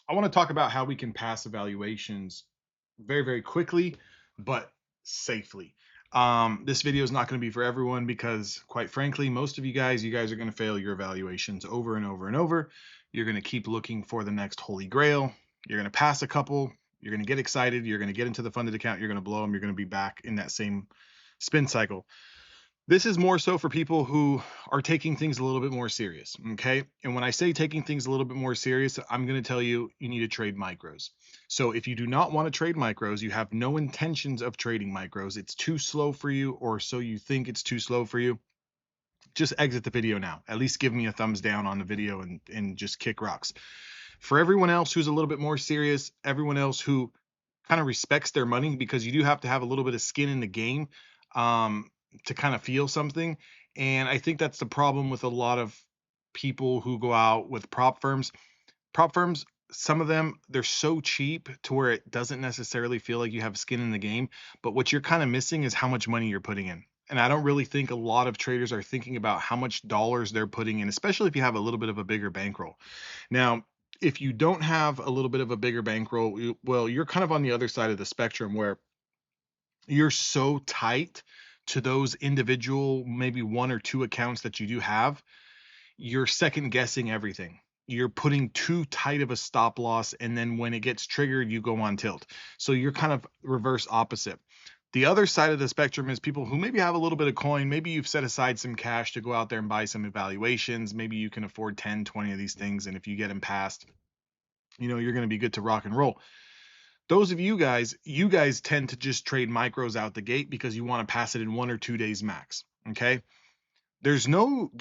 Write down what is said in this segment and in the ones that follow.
I want to talk about how we can pass evaluations very, very quickly, but safely. This video is not going to be for everyone because, quite frankly, most of you guys are going to fail your evaluations over and over and over. You're going to keep looking for the next holy grail. You're going to pass a couple. You're going to get excited. You're going to get into the funded account. You're going to blow them. You're going to be back in that same spin cycle. This is more so for people who are taking things a little bit more serious, okay? And when I say taking things a little bit more serious, I'm going to tell you you need to trade micros. So if you do not want to trade micros, you have no intentions of trading micros, it's too slow for you, or so you think it's too slow for you, just exit the video now. At least give me a thumbs down on the video and just kick rocks. For everyone else who's a little bit more serious, everyone else who kind of respects their money, because you do have to have a little bit of skin in the game to kind of feel something. And I think that's the problem with a lot of people who go out with prop firms. Prop firms, some of them, they're so cheap to where it doesn't necessarily feel like you have skin in the game. But what you're kind of missing is how much money you're putting in. And I don't really think a lot of traders are thinking about how much dollars they're putting in, especially if you have a little bit of a bigger bankroll. Now, if you don't have a little bit of a bigger bankroll, well, you're kind of on the other side of the spectrum where you're so tight to those individual, maybe one or two accounts that you do have, you're second guessing everything. You're putting too tight of a stop loss, and then when it gets triggered, you go on tilt. So you're kind of reverse opposite. The other side of the spectrum is people who maybe have a little bit of coin. Maybe you've set aside some cash to go out there and buy some evaluations. Maybe you can afford 10, 20 of these things. And if you get them passed, you're going to be good to rock and roll. Those of you guys tend to just trade micros out the gate because you want to pass it in 1 or 2 days max. Okay. There's no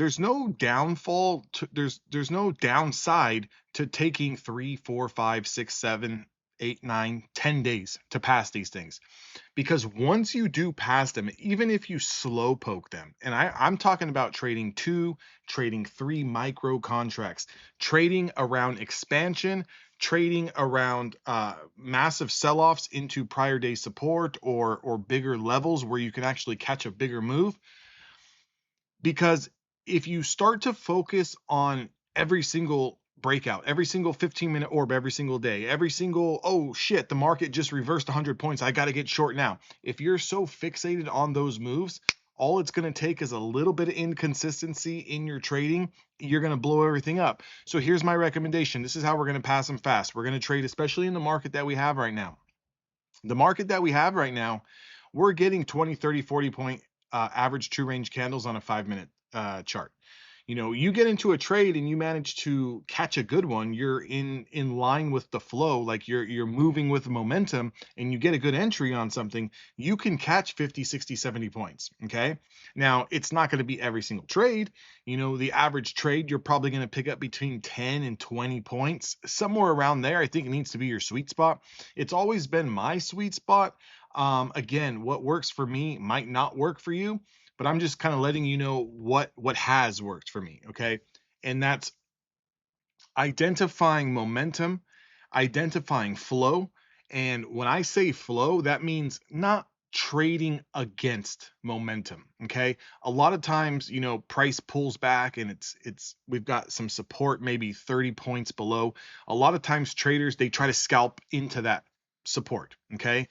downfall to, there's no downside to taking 3, 4, 5, 6, 7, 8, 9, 10 days to pass these things, because once you do pass them, even if you slow poke them, and I'm talking about trading 2, trading 3 micro contracts, trading around expansion, trading around massive sell-offs into prior day support or bigger levels where you can actually catch a bigger move. Because if you start to focus on every single breakout, every single 15-minute orb, every single day, every single, oh shit, the market just reversed 100 points, I got to get short now. If you're so fixated on those moves, all it's going to take is a little bit of inconsistency in your trading. You're going to blow everything up. So here's my recommendation. This is how we're going to pass them fast. We're going to trade, especially in the market that we have right now. The market that we have right now, we're getting 20, 30, 40 point average true range candles on a 5-minute chart. You get into a trade and you manage to catch a good one, you're in line with the flow, like you're moving with momentum, and you get a good entry on something, you can catch 50, 60, 70 points. Okay. Now, it's not going to be every single trade. The average trade, you're probably going to pick up between 10 and 20 points, somewhere around there. I think it needs to be your sweet spot. It's always been my sweet spot. Again, what works for me might not work for you, but I'm just kind of letting you know what has worked for me. Okay. And that's identifying momentum, identifying flow. And when I say flow, that means not trading against momentum. Okay. A lot of times, price pulls back and we've got some support, maybe 30 points below. A lot of times traders, they try to scalp into that support. Okay.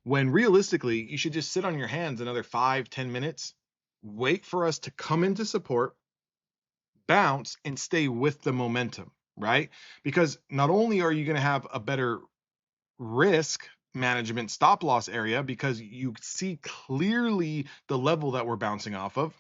When realistically, you should just sit on your hands another 5-10 minutes, wait for us to come into support, bounce, and stay with the momentum, right? Because not only are you going to have a better risk management stop loss area because you see clearly the level that we're bouncing off of,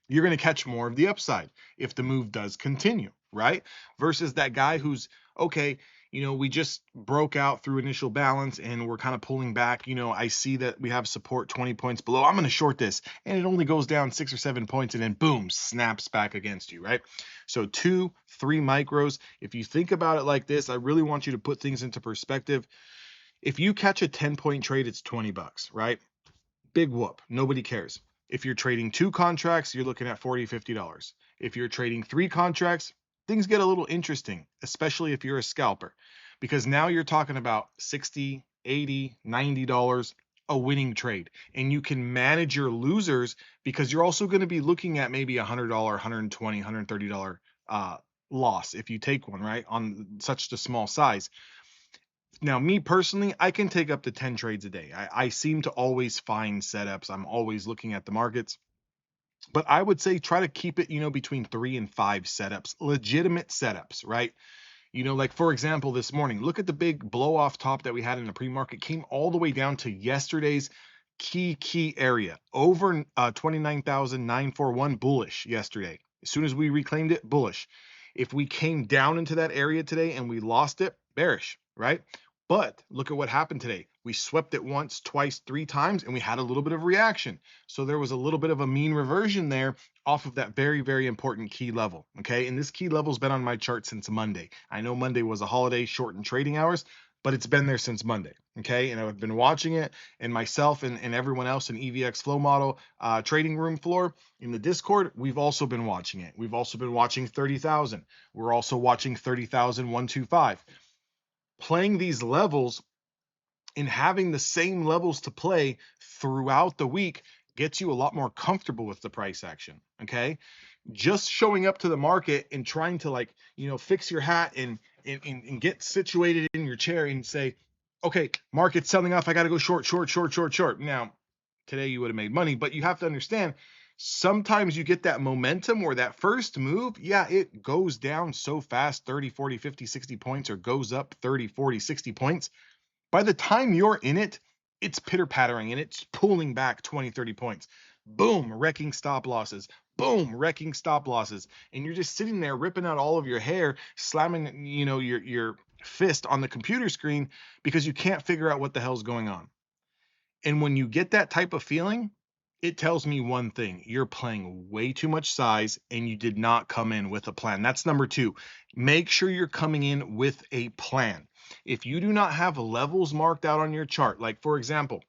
you're going to catch more of the upside if the move does continue, right? Versus that guy who's, okay, we just broke out through initial balance and we're kind of pulling back. I see that we have support 20 points below. I'm going to short this, and it only goes down 6 or 7 points and then boom, snaps back against you, right? So 2, 3 micros. If you think about it like this, I really want you to put things into perspective. If you catch a 10-point trade, it's $20, right? Big whoop. Nobody cares. If you're trading 2 contracts, you're looking at $40, $50. If you're trading 3 contracts, things get a little interesting, especially if you're a scalper, because now you're talking about $60, $80, $90 a winning trade, and you can manage your losers because you're also going to be looking at maybe $100, $120, $130 loss if you take one, right, on such a small size. Now, me personally, I can take up to 10 trades a day. I seem to always find setups. I'm always looking at the markets, but I would say try to keep it, between 3 and 5 setups, legitimate setups, right? Like for example, this morning, look at the big blow off top that we had in the pre-market, came all the way down to yesterday's key area, over 29,941 bullish yesterday. As soon as we reclaimed it, bullish. If we came down into that area today and we lost it, bearish, right? But look at what happened today. We swept it once, twice, 3 times, and we had a little bit of reaction. So there was a little bit of a mean reversion there off of that very, very important key level. Okay. And this key level's been on my chart since Monday. I know Monday was a holiday, shortened trading hours, but it's been there since Monday. Okay. And I've been watching it, and myself and everyone else in EVX Flow Model trading room floor in the Discord, we've also been watching it. We've also been watching 30,000. We're also watching 30,125. Playing these levels and having the same levels to play throughout the week gets you a lot more comfortable with the price action. Okay. Just showing up to the market and trying to fix your hat and get situated in your chair and say, okay, market's selling off. I got to go short. Now, today you would have made money, but you have to understand, sometimes you get that momentum or that first move. Yeah, it goes down so fast, 30, 40, 50, 60 points, or goes up 30, 40, 60 points. By the time you're in it, it's pitter-pattering and it's pulling back 20, 30 points. Boom, wrecking stop losses. Boom, wrecking stop losses. And you're just sitting there ripping out all of your hair, slamming, your fist on the computer screen because you can't figure out what the hell's going on. And when you get that type of feeling, it tells me one thing: you're playing way too much size and you did not come in with a plan. That's number 2. Make sure you're coming in with a plan. If you do not have levels marked out on your chart, like for example,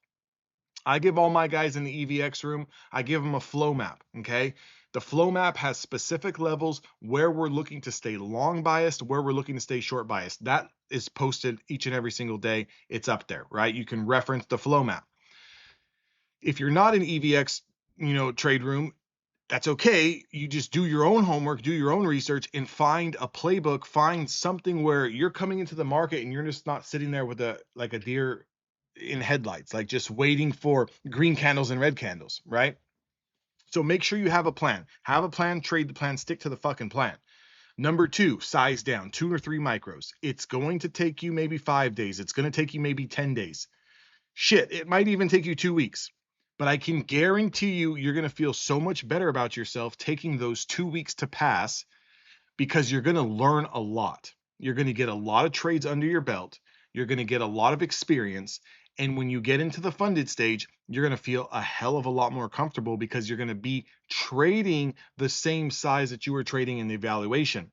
I give all my guys in the EVX room, I give them a flow map. Okay. The flow map has specific levels where we're looking to stay long biased, where we're looking to stay short biased. That is posted each and every single day. It's up there, right? You can reference the flow map. If you're not in EVX, trade room, that's okay. You just do your own homework, do your own research, and find a playbook, find something where you're coming into the market and you're just not sitting there with a deer in headlights, like just waiting for green candles and red candles, right? So make sure you have a plan. Have a plan, trade the plan, stick to the fucking plan. Number 2, size down, 2 or 3 micros. It's going to take you maybe 5 days. It's going to take you maybe 10 days. Shit, it might even take you 2 weeks. But I can guarantee you're going to feel so much better about yourself taking those 2 weeks to pass, because you're going to learn a lot. You're going to get a lot of trades under your belt. You're going to get a lot of experience. And when you get into the funded stage, you're going to feel a hell of a lot more comfortable because you're going to be trading the same size that you were trading in the evaluation.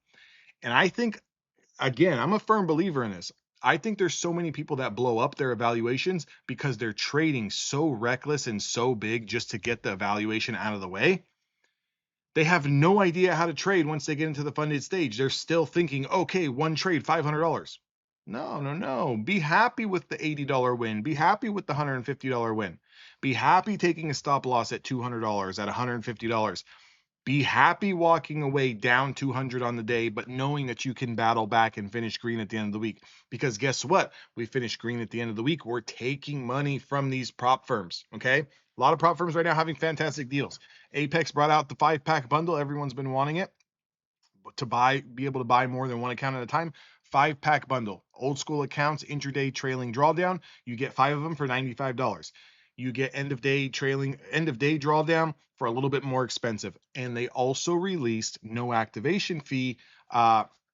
And I think, again, I'm a firm believer in this. I think there's so many people that blow up their evaluations because they're trading so reckless and so big just to get the evaluation out of the way. They have no idea how to trade once they get into the funded stage. They're still thinking, okay, one trade, $500. No. Be happy with the $80 win. Be happy with the $150 win. Be happy taking a stop loss at $200, at $150. Be happy walking away down 200 on the day, but knowing that you can battle back and finish green at the end of the week. Because guess what? We finished green at the end of the week. We're taking money from these prop firms. Okay. A lot of prop firms right now having fantastic deals. Apex brought out the 5-pack bundle. Everyone's been wanting it to be able to buy more than one account at a time. 5-pack bundle, old school accounts, intraday trailing drawdown. You get 5 of them for $95. You get end of day drawdown for a little bit more expensive. And they also released no activation fee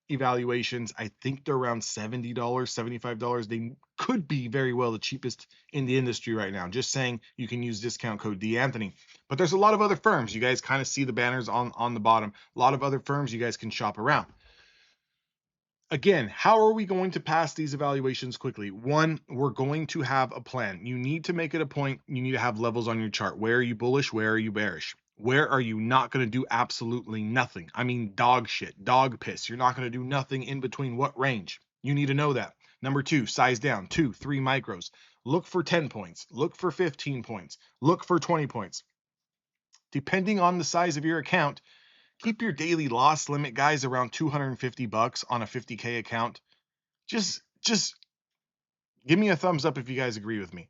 evaluations. I think they're around $70, $75. They could be very well the cheapest in the industry right now. Just saying, you can use discount code DAnthony. But there's a lot of other firms. You guys kind of see the banners on the bottom. A lot of other firms you guys can shop around. Again, how are we going to pass these evaluations quickly? 1, we're going to have a plan. You need to make it a point. You need to have levels on your chart. Where are you bullish? Where are you bearish? Where are you not going to do absolutely nothing? I mean, dog shit, dog piss. You're not going to do nothing in between what range? You need to know that. Number 2, size down, 2, 3 micros. Look for 10 points. Look for 15 points. Look for 20 points. Depending on the size of your account, Keep your daily loss limit, guys, around 250 bucks on a 50K account. Just give me a thumbs up if you guys agree with me.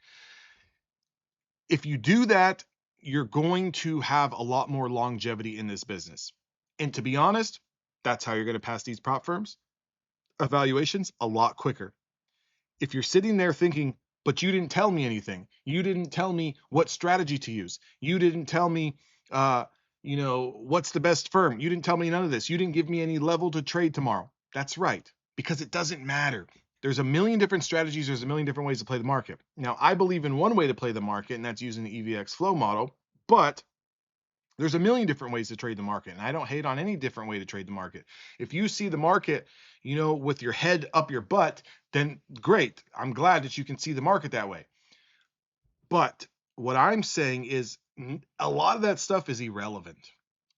If you do that, you're going to have a lot more longevity in this business. And to be honest, that's how you're going to pass these prop firms evaluations a lot quicker. If you're sitting there thinking, but you didn't tell me anything, you didn't tell me what strategy to use, you didn't tell me, what's the best firm, you didn't tell me none of this, you didn't give me any level to trade tomorrow. That's right, because it doesn't matter. There's a million different strategies. There's a million different ways to play the market. Now, I believe in one way to play the market, and that's using the EVX Flow model, but there's a million different ways to trade the market, and I don't hate on any different way to trade the market. If you see the market, with your head up your butt, then great. I'm glad that you can see the market that way. But what I'm saying is a lot of that stuff is irrelevant.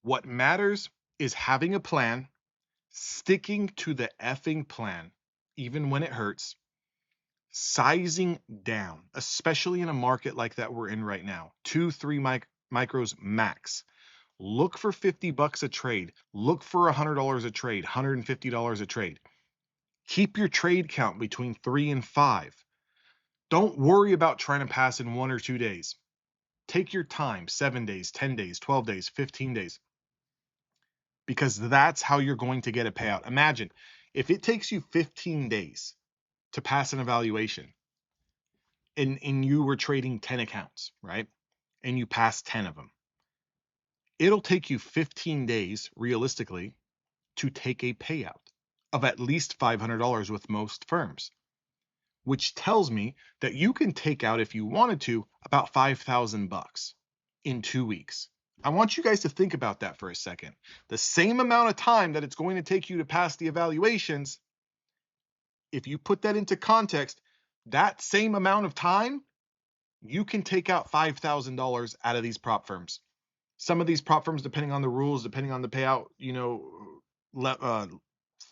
What matters is having a plan, sticking to the effing plan, even when it hurts, sizing down, especially in a market like that we're in right now, 2-3 micros max. Look for 50 bucks a trade. Look for $100 a trade, $150 a trade. Keep your trade count between 3 and 5. Don't worry about trying to pass in 1 or 2 days. Take your time, 7 days, 10 days, 12 days, 15 days, because that's how you're going to get a payout. Imagine if it takes you 15 days to pass an evaluation and you were trading 10 accounts, right? And you passed 10 of them. It'll take you 15 days, realistically, to take a payout of at least $500 with most firms, which tells me that you can take out, if you wanted to, about 5,000 bucks in 2 weeks. I want you guys to think about that for a second. The same amount of time that it's going to take you to pass the evaluations, if you put that into context, that same amount of time, you can take out $5,000 out of these prop firms. Some of these prop firms, depending on the rules, depending on the payout,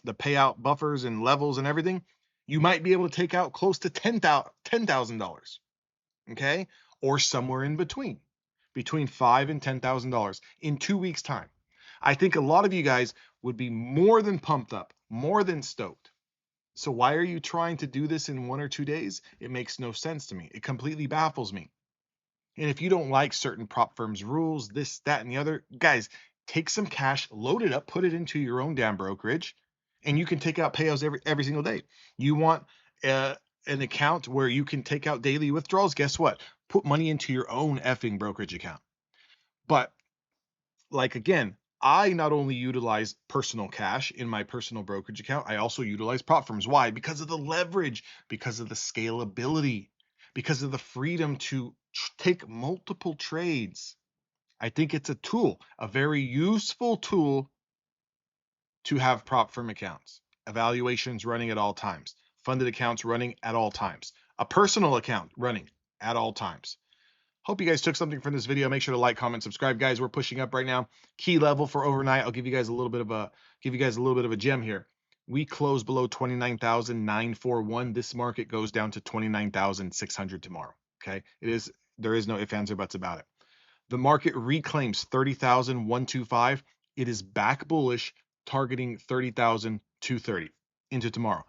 the payout buffers and levels and everything, you might be able to take out close to $10,000, okay? Or somewhere in between $5,000 and $10,000 in 2 weeks' time. I think a lot of you guys would be more than pumped up, more than stoked. So why are you trying to do this in 1 or 2 days? It makes no sense to me. It completely baffles me. And if you don't like certain prop firms' rules, this, that, and the other, guys, take some cash, load it up, put it into your own damn brokerage, and you can take out payouts every single day. You want an account where you can take out daily withdrawals? Guess what? Put money into your own effing brokerage account. But again, I not only utilize personal cash in my personal brokerage account, I also utilize prop firms. Why? Because of the leverage, because of the scalability, because of the freedom to take multiple trades. I think it's a tool, a very useful tool to have prop firm accounts, evaluations running at all times, funded accounts running at all times, a personal account running at all times. Hope you guys took something from this video. Make sure to like, comment, subscribe, guys. We're pushing up right now. Key level for overnight. I'll give you guys a little bit of a gem here. We close below 29,941. This market goes down to 29,600 tomorrow. Okay, there is no ifs, ands, or buts about it. The market reclaims 30,125. It is back bullish, targeting 30,230 into tomorrow.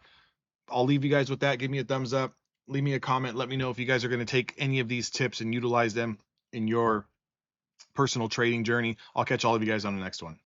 I'll leave you guys with that. Give me a thumbs up. Leave me a comment. Let me know if you guys are going to take any of these tips and utilize them in your personal trading journey. I'll catch all of you guys on the next one.